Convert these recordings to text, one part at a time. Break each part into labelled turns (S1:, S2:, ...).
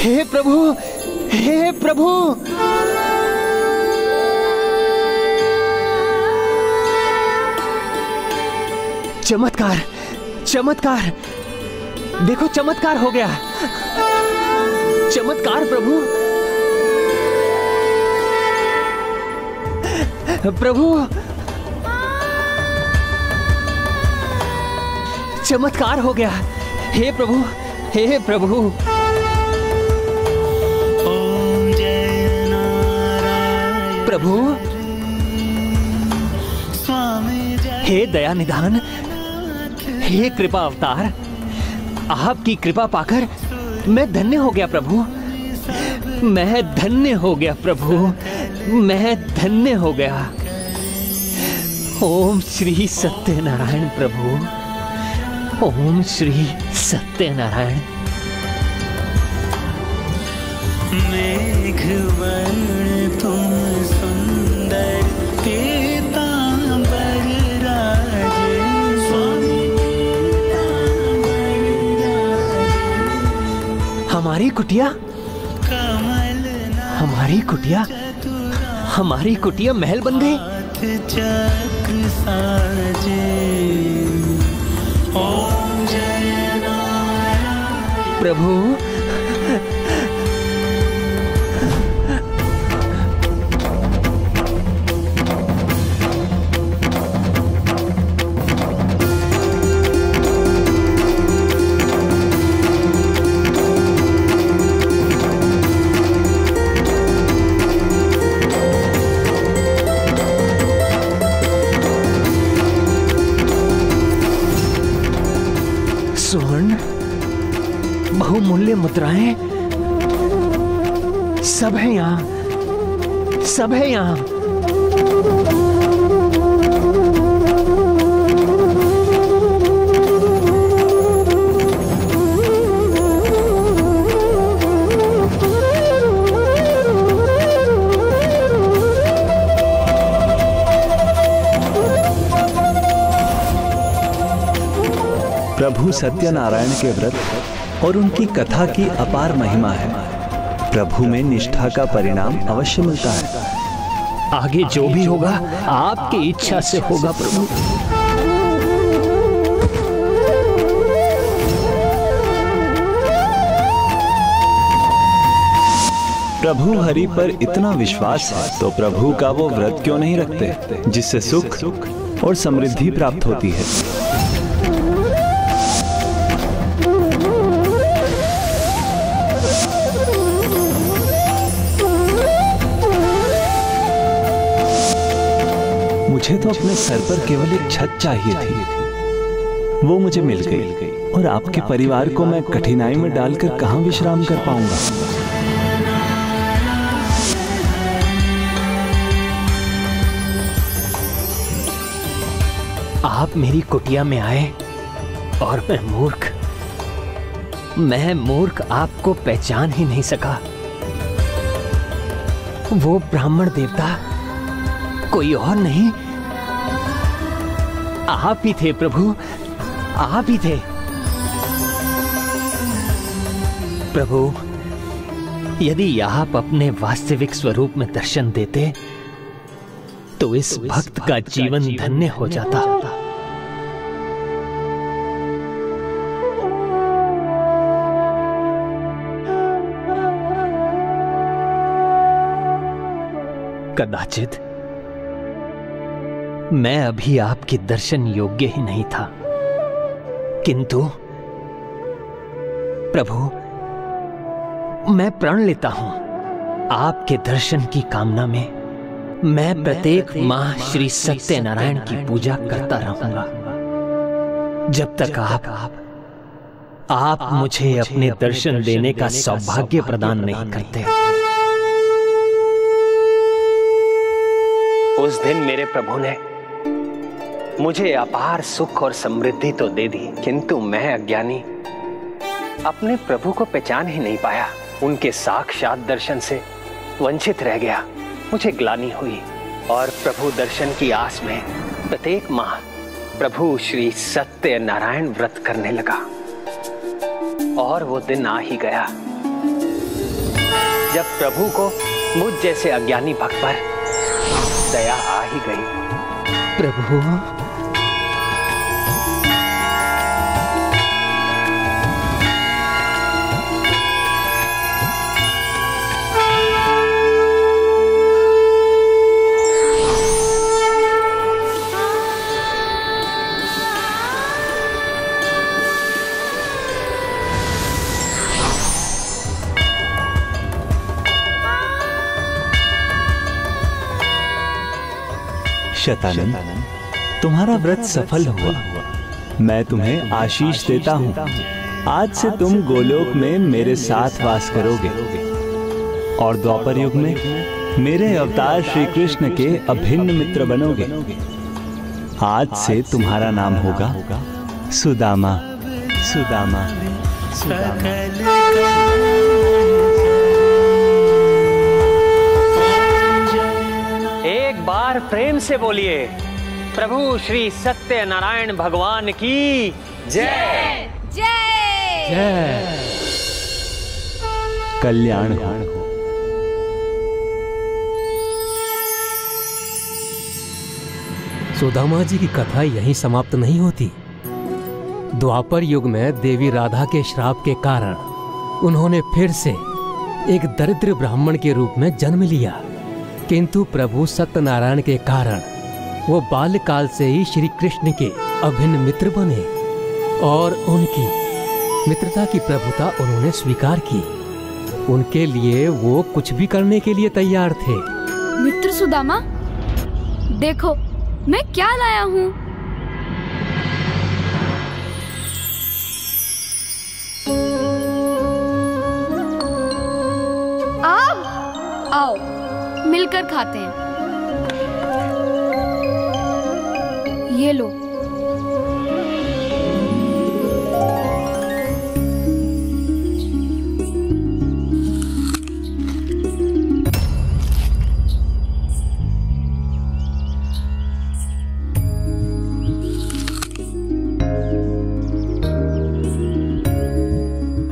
S1: हे प्रभु, हे प्रभु। चमत्कार, चमत्कार, देखो चमत्कार हो गया। चमत्कार प्रभु, प्रभु, चमत्कार हो गया। हे प्रभु, हे प्रभु। प्रभु, हे दया निधान, हे कृपा अवतार, आपकी कृपा पाकर मैं धन्य हो गया प्रभु। मैं धन्य हो गया प्रभु, मैं धन्य हो गया। ओम श्री सत्यनारायण प्रभु, ओम श्री सत्यनारायण।
S2: मेघवर्ण तुम सुंदर पीतांबर राजे,
S1: हमारी कुटिया, हमारी कुटिया, हमारी कुटिया महल बन गई।
S2: चक्र साजे, ओम जय नारायण।
S1: प्रभु, स्वर्ण, बहुमूल्य मुद्राएं सब है यहां, सब है यहां।
S3: प्रभु सत्यनारायण के व्रत और उनकी कथा की अपार महिमा है। प्रभु में निष्ठा का परिणाम अवश्य मिलता है।
S1: आगे जो भी होगा आपकी इच्छा से होगा प्रभु।
S3: प्रभु हरि पर इतना विश्वास है तो प्रभु का वो व्रत क्यों नहीं रखते जिससे सुख और समृद्धि प्राप्त होती है। मुझे तो अपने सर पर केवल एक छत चाहिए थी, वो मुझे मिल गई और आपके परिवार को मैं कठिनाई में डालकर कहां विश्राम कर पाऊंगा।
S1: आप मेरी कुटिया में आए और मैं मूर्ख आपको पहचान ही नहीं सका। वो ब्राह्मण देवता कोई और नहीं, आप ही थे प्रभु, आप ही थे। प्रभु, यदि आप अपने वास्तविक स्वरूप में दर्शन देते तो इस भक्त का जीवन धन्य हो जाता। कदाचित मैं अभी आपके दर्शन योग्य ही नहीं था, किंतु प्रभु मैं प्रण लेता हूं आपके दर्शन की कामना में मैं प्रत्येक माह श्री सत्यनारायण की पूजा करता रहूंगा जब तक आप मुझे अपने दर्शन देने का सौभाग्य प्रदान नहीं करते। उस दिन मेरे प्रभु ने मुझे अपार सुख और समृद्धि तो दे दी, किंतु मैं अज्ञानी अपने प्रभु को पहचान ही नहीं पाया। उनके साक्षात दर्शन से वंचित रह गया। मुझे ग्लानि हुई और प्रभु दर्शन की आस में प्रत्येक माह प्रभु श्री सत्यनारायण व्रत करने लगा। और वो दिन आ ही गया जब प्रभु को मुझ जैसे अज्ञानी भक्त पर दया आ ही गई।
S4: प्रभु,
S3: शतानंद, तुम्हारा व्रत सफल हुआ। मैं तुम्हें आशीष देता हूँ। आज से तुम गोलोक में मेरे साथ वास करोगे और द्वापर युग में मेरे अवतार श्री कृष्ण के अभिन्न मित्र बनोगे। आज से तुम्हारा नाम होगा सुदामा। सुदामा, सुदामा।
S1: एक बार प्रेम से बोलिए, प्रभु श्री सत्यनारायण भगवान की जय।
S5: जय
S4: जय।
S3: कल्याण हो।
S4: सुदामा जी की कथा यहीं समाप्त नहीं होती। द्वापर युग में देवी राधा के श्राप के कारण उन्होंने फिर से एक दरिद्र ब्राह्मण के रूप में जन्म लिया, किंतु प्रभु सत्यनारायण के कारण वो बाल्यकाल से ही श्री कृष्ण के अभिन्न मित्र बने और उनकी मित्रता की प्रभुता उन्होंने स्वीकार की। उनके लिए वो कुछ भी करने के लिए तैयार थे।
S5: मित्र सुदामा, देखो मैं क्या लाया हूँ। आओ मिलकर खाते हैं। ये लो।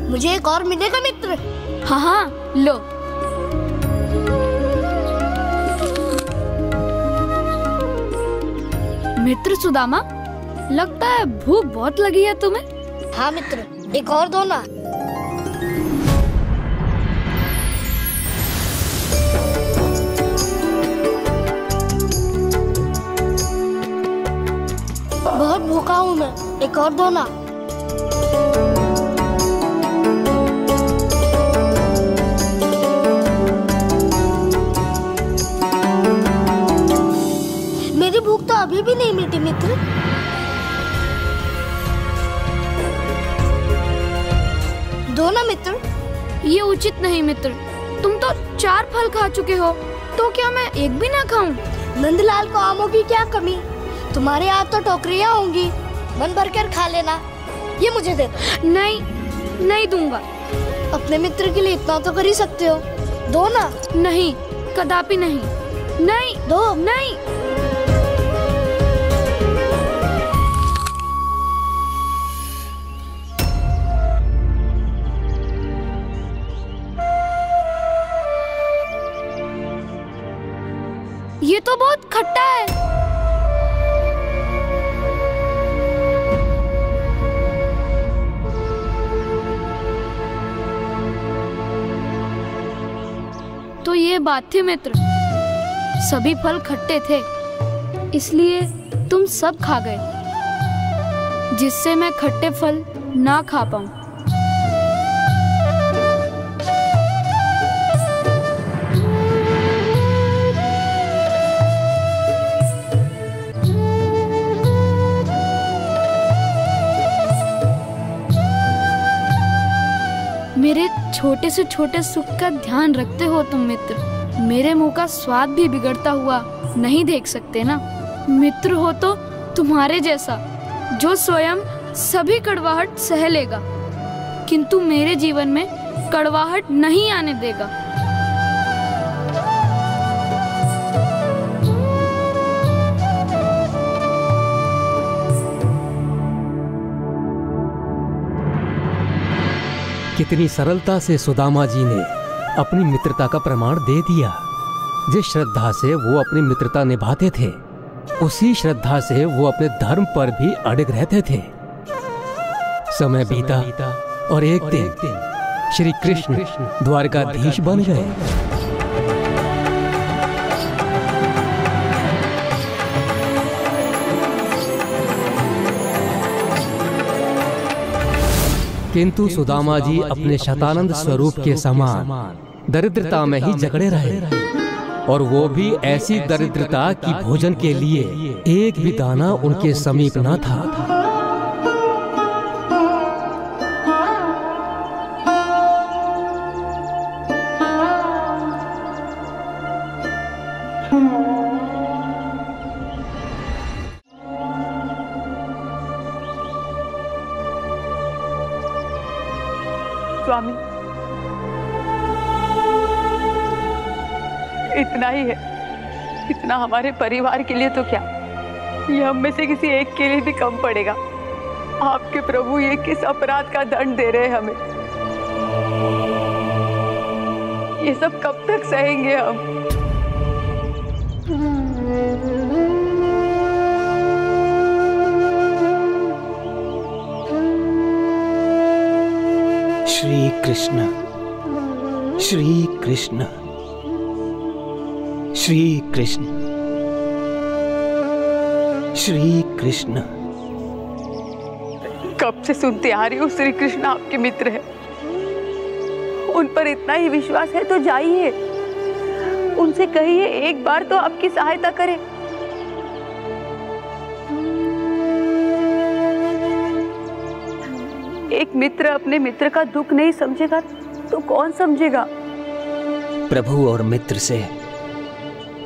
S6: मुझे एक और मिलेगा मित्र?
S5: हाँ हाँ, लो। मित्र सुदामा, लगता है भूख बहुत लगी है तुम्हें।
S6: हाँ मित्र, एक और दो ना। बहुत भूखा हूँ मैं, एक और दो ना। मेरी भूख तो अभी भी नहीं मिटी मित्र। दो ना मित्र।
S5: ये उचित नहीं मित्र, तुम तो 4 फल खा चुके हो, तो क्या मैं एक भी ना खाऊं?
S6: नंदलाल को आमों की क्या कमी? तुम्हारे यहाँ तो टोकरियाँ होंगी, मन भरकर खा लेना। ये मुझे दे दो।
S5: नहीं, नहीं दूंगा।
S6: अपने मित्र के लिए इतना तो कर ही सकते हो, दो ना।
S5: नहीं, कदापि नहीं। नहीं,
S6: दो।
S5: नहीं। ये तो बहुत खट्टा है। तो ये बात थी मित्र, सभी फल खट्टे थे, इसलिए तुम सब खा गए, जिससे मैं खट्टे फल ना खा पाऊं। मेरे छोटे से छोटे सुख का ध्यान रखते हो तुम मित्र। मेरे मुंह का स्वाद भी बिगड़ता हुआ नहीं देख सकते ना। मित्र हो तो तुम्हारे जैसा, जो स्वयं सभी कड़वाहट सह लेगा, किंतु मेरे जीवन में कड़वाहट नहीं आने देगा।
S4: कितनी सरलता से सुदामा जी ने अपनी मित्रता का प्रमाण दे दिया। जिस श्रद्धा से वो अपनी मित्रता निभाते थे, उसी श्रद्धा से वो अपने धर्म पर भी अड़िग रहते थे। समय बीता और एक दिन श्री कृष्ण द्वारकाधीश बन गए। किंतु सुदामा जी अपने शतानंद स्वरूप के समान दरिद्रता में ही जकड़े रहे, और वो भी ऐसी दरिद्रता कि भोजन के लिए एक भी दाना उनके समीप न था।
S7: स्वामी, इतना ही है, इतना हमारे परिवार के लिए तो क्या, ये हम में से किसी एक के लिए भी कम पड़ेगा। आपके प्रभु ये किस अपराध का दंड दे रहे हैं हमें? ये सब कब तक सहेंगे हम?
S1: श्री कृष्ण, श्री कृष्ण, श्री कृष्ण, श्री कृष्ण।
S7: कब से सुनते आ रही हूँ श्री कृष्ण आपके मित्र है। उन पर इतना ही विश्वास है तो जाइए, उनसे कहिए एक बार तो आपकी सहायता करें। एक मित्र अपने मित्र का दुख नहीं समझेगा तो कौन समझेगा?
S1: प्रभु और मित्र से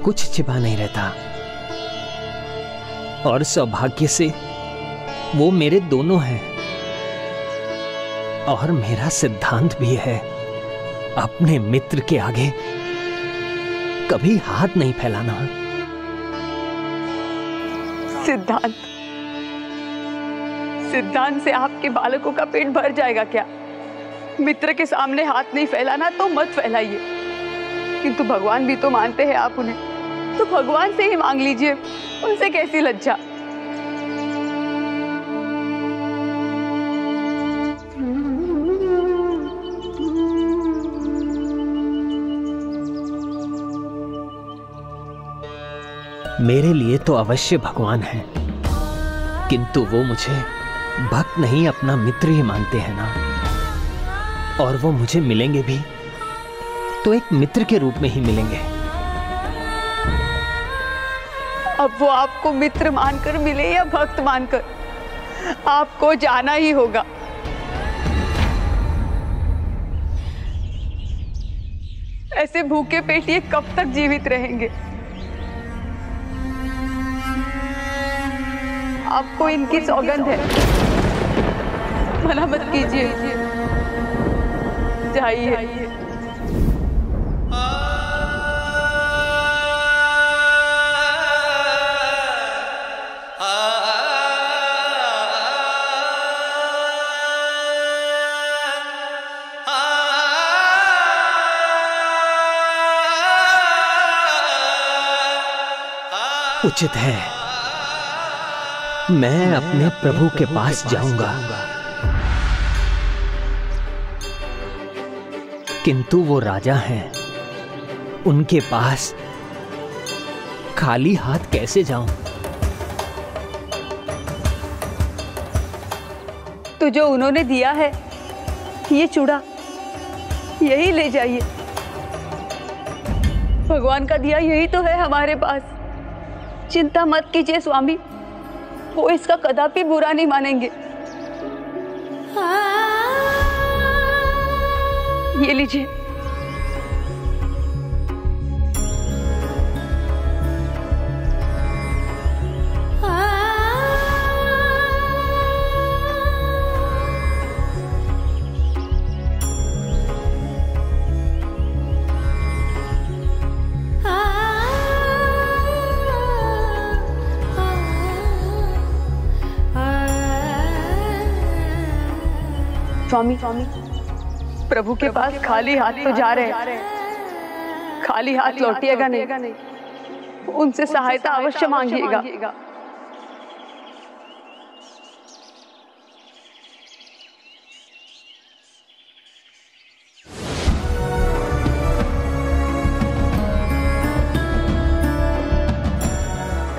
S1: कुछ छिपा नहीं रहता, और सौभाग्य से वो मेरे दोनों हैं। और मेरा सिद्धांत भी है, अपने मित्र के आगे कभी हाथ नहीं फैलाना।
S7: सिद्धांत? सिद्धांत से आपके बालकों का पेट भर जाएगा क्या? मित्र के सामने हाथ नहीं फैलाना तो मत फैलाइए, किंतु भगवान भी तो मानते हैं आप उन्हें, तो भगवान से ही मांग लीजिए, उनसे कैसी लज्जा।
S1: मेरे लिए तो अवश्य भगवान है, किंतु वो मुझे भक्त नहीं अपना मित्र ही मानते हैं ना। और वो मुझे मिलेंगे भी तो एक मित्र के रूप में ही मिलेंगे।
S7: अब वो आपको मित्र मानकर मिले या भक्त मानकर, आपको जाना ही होगा। ऐसे भूखे पेट ये कब तक जीवित रहेंगे? आपको इनकी सौगंध है, मना मत कीजिए, जाइए।
S1: उचित है, मैं अपने प्रभु के पास जाऊंगा, किंतु वो राजा हैं, उनके पास खाली हाथ कैसे जाऊं?
S7: तो जो उन्होंने दिया है, ये चूड़ा, यही ले जाइए। भगवान का दिया यही तो है हमारे पास। चिंता मत कीजिए स्वामी, वो इसका कदापि बुरा नहीं मानेंगे। ये लीजिए। स्वामी, प्रभु के पास खाली हाथ तो जा रहे हैं, खाली हाथ लौटिएगा नहीं, उनसे सहायता अवश्य मांगिएगा।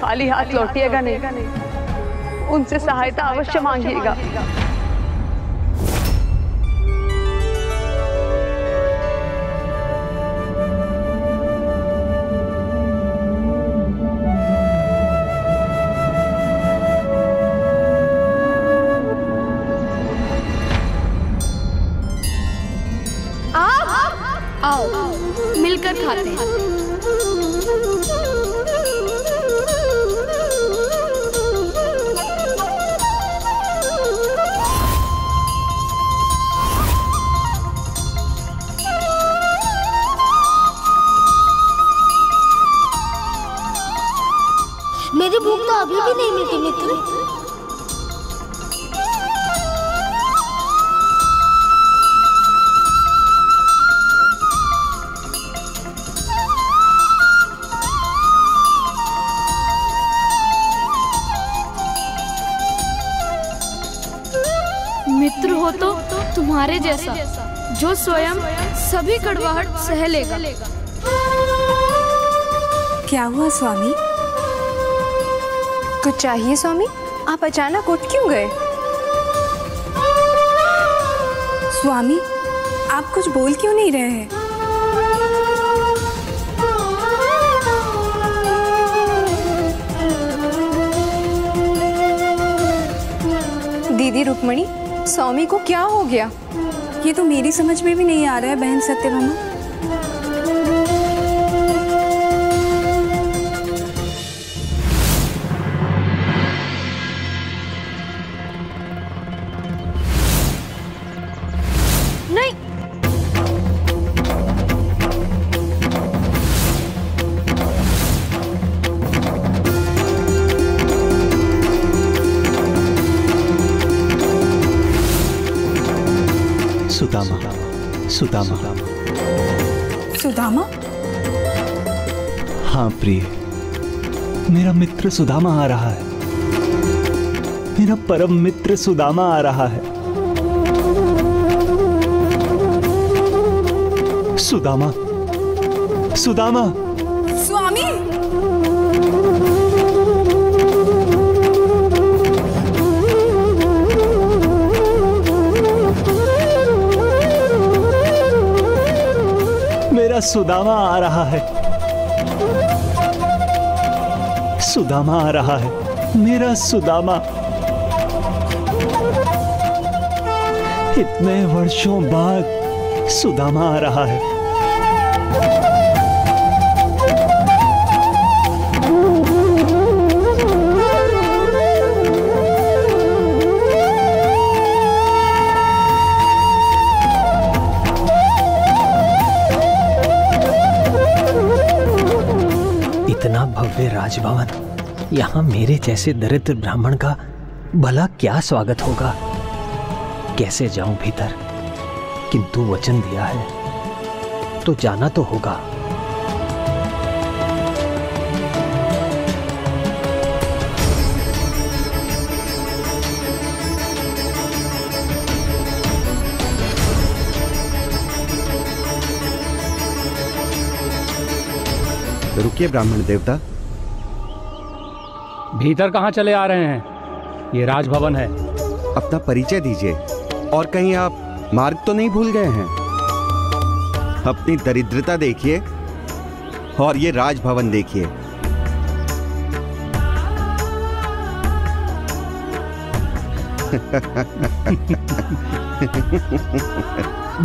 S7: खाली हाथ लौटिएगा नहीं, उनसे सहायता अवश्य मांगिएगा।
S5: आओ मिलकर खाते हैं।
S6: मेरी भूख तो अभी भी नहीं मिटी मित्र।
S5: मित्र हो तो तुम्हारे जैसा, जो स्वयं सभी कड़वाहट सह लेगा।
S8: क्या हुआ स्वामी? कुछ चाहिए स्वामी? आप अचानक उठ क्यों गए? स्वामी, आप कुछ बोल क्यों नहीं रहे हैं? दीदी रुक्मणी, स्वामी को क्या हो गया? ये तो मेरी समझ में भी नहीं आ रहा है बहन सत्यभामा।
S3: सुदामा, सुदामा,
S8: सुदामा?
S3: हाँ प्रिय, मेरा मित्र सुदामा आ रहा है। मेरा परम मित्र सुदामा आ रहा है। सुदामा, सुदामा।
S8: स्वामी!
S3: मेरा सुदामा आ रहा है। सुदामा आ रहा है, मेरा सुदामा। इतने वर्षों बाद सुदामा आ रहा है।
S1: इतना भव्य राजभवन, यहाँ मेरे जैसे दरिद्र ब्राह्मण का भला क्या स्वागत होगा? कैसे जाऊं भीतर? किंतु वचन दिया है तो जाना तो होगा।
S9: रुकिए ब्राह्मण देवता।
S10: भीतर कहाँ चले आ रहे हैं? ये राजभवन है।
S9: अपना परिचय दीजिए। और कहीं आप मार्ग तो नहीं भूल गए हैं? अपनी दरिद्रता देखिए और ये राजभवन देखिए।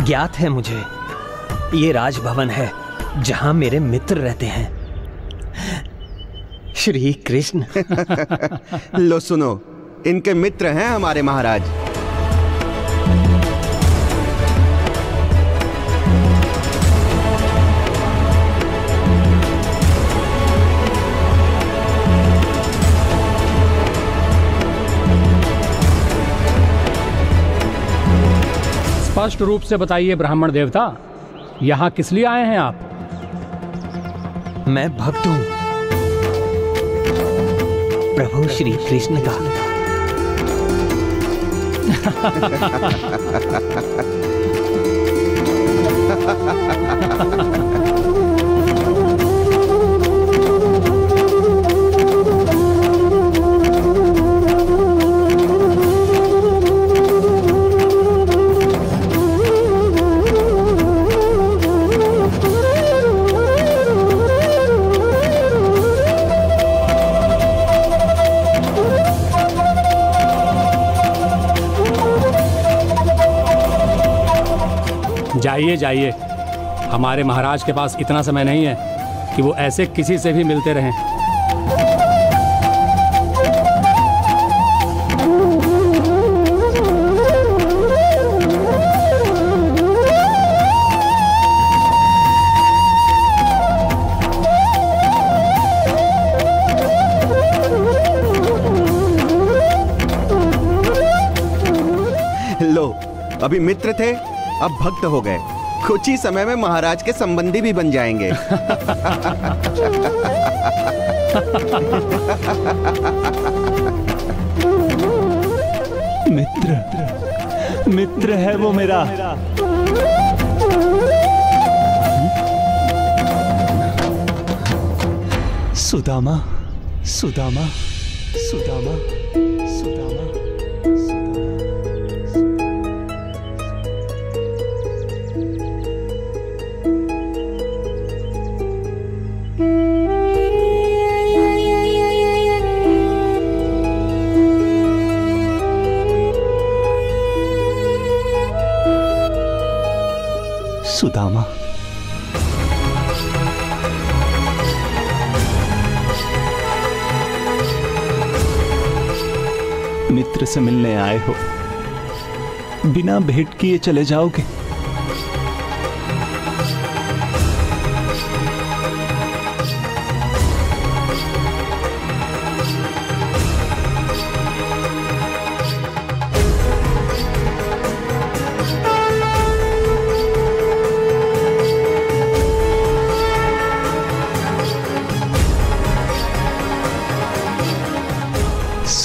S1: ज्ञात है मुझे, ये राजभवन है जहां मेरे मित्र रहते हैं, श्री कृष्ण।
S9: लो सुनो, इनके मित्र हैं हमारे महाराज।
S10: स्पष्ट रूप से बताइए ब्राह्मण देवता, यहाँ किस लिए आए हैं आप?
S1: मैं भक्त हूँ प्रभु श्री कृष्ण का।
S10: जाइए जाइए, हमारे महाराज के पास इतना समय नहीं है कि वो ऐसे किसी से भी मिलते रहें।
S9: लो, अभी मित्र थे, अब भक्त हो गए। कुछ ही समय में महाराज के संबंधी भी बन जाएंगे।
S3: मित्र, मित्र है वो मेरा। सुदामा, सुदामा, सुदामा, सुदामा। सुदामा, मित्र से मिलने आए हो, बिना भेंट किए चले जाओगे?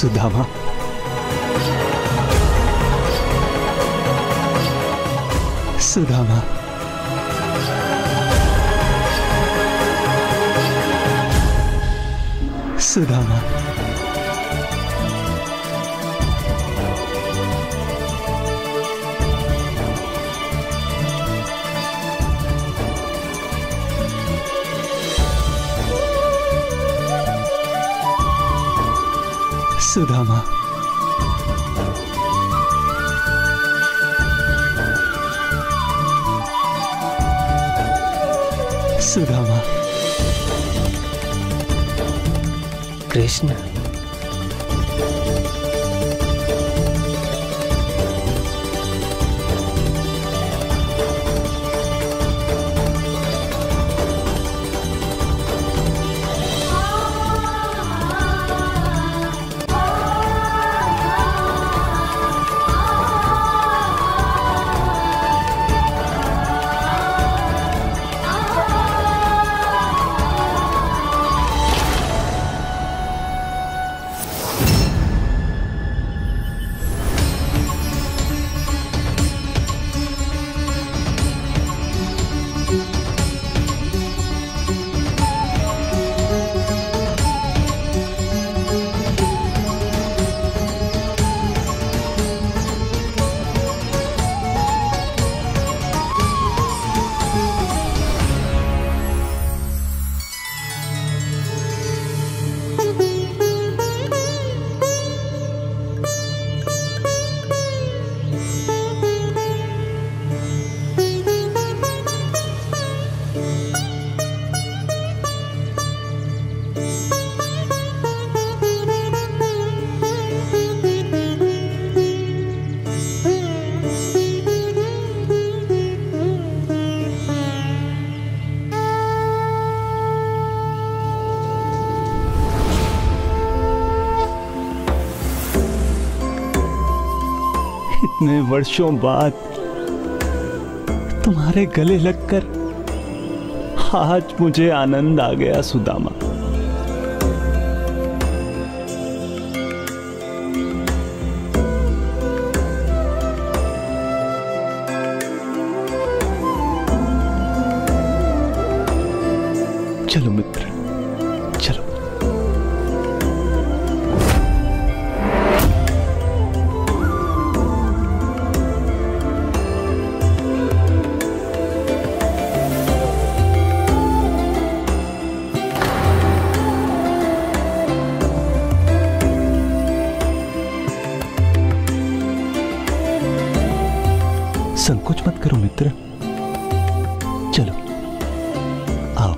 S3: सुदामा, सुदामा, सुदामा, सुदामा, सुदामा।
S1: कृष्ण,
S3: इतने वर्षों बाद तुम्हारे गले लगकर आज मुझे आनंद आ गया सुदामा। चलो मित्र, चलो। संकोच मत करो मित्र, चलो आओ।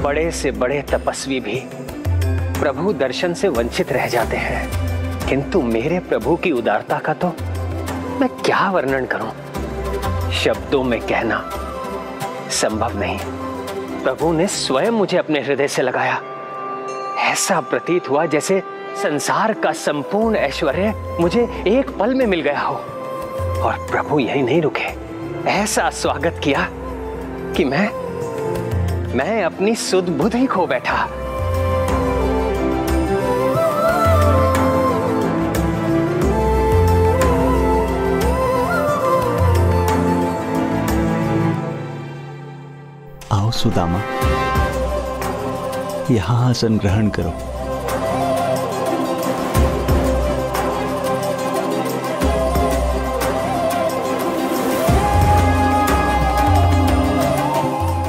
S1: बड़े से बड़े तपस्वी भी प्रभु दर्शन से वंचित रह जाते हैं, किंतु मेरे प्रभु की उदारता का तो मैं क्या वर्णन करूं, शब्दों में कहना संभव नहीं। प्रभु ने स्वयं मुझे अपने हृदय से लगाया। ऐसा प्रतीत हुआ जैसे संसार का संपूर्ण ऐश्वर्य मुझे एक पल में मिल गया हो। और प्रभु यही नहीं रुके, ऐसा स्वागत किया कि मैं अपनी सुध बुध ही खो बैठा।
S3: आओ सुदामा, यहां आसन ग्रहण करो।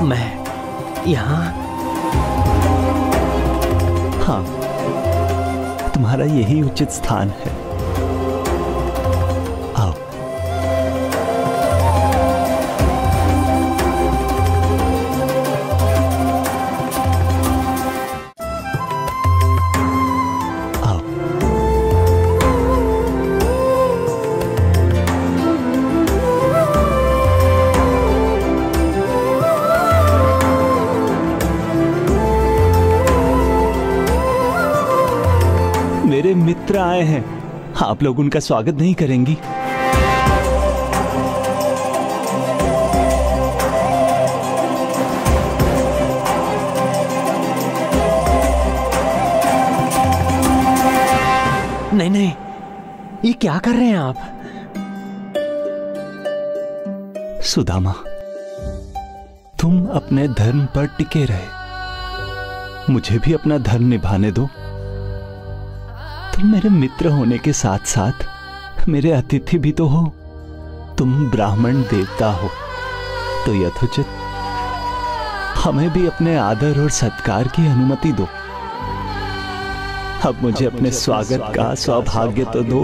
S1: मैं यहाँ?
S3: हाँ, तुम्हारा यही उचित स्थान है। आओ। आओ। मेरे मित्र आए हैं, आप लोग उनका स्वागत नहीं करेंगी?
S1: नहीं नहीं, ये क्या कर रहे हैं आप?
S3: सुदामा, तुम अपने धर्म पर टिके रहे, मुझे भी अपना धर्म निभाने दो। तुम मेरे मित्र होने के साथ साथ मेरे अतिथि भी तो हो। तुम ब्राह्मण देवता हो, तो यथोचित हमें भी अपने आदर और सत्कार की अनुमति दो। अब मुझे अपने स्वागत का सौभाग्य तो दो।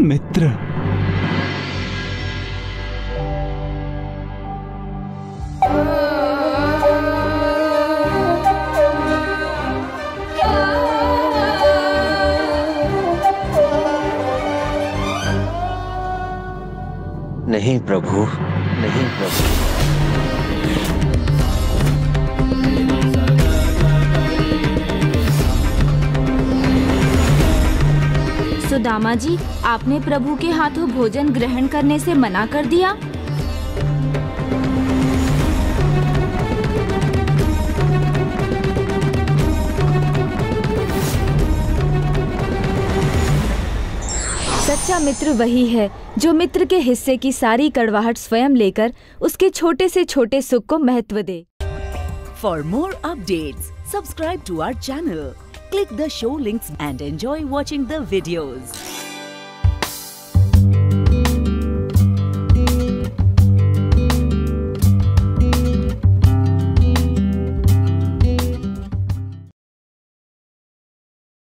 S3: मित्र।
S1: नहीं प्रभु, नहीं प्रभु।
S11: सुदामा जी, आपने प्रभु के हाथों भोजन ग्रहण करने से मना कर दिया। सच्चा मित्र वही है जो मित्र के हिस्से की सारी कड़वाहट स्वयं लेकर उसके छोटे से छोटे सुख को महत्व दे।
S12: For more updates, subscribe to our channel, click the show links and enjoy watching the videos.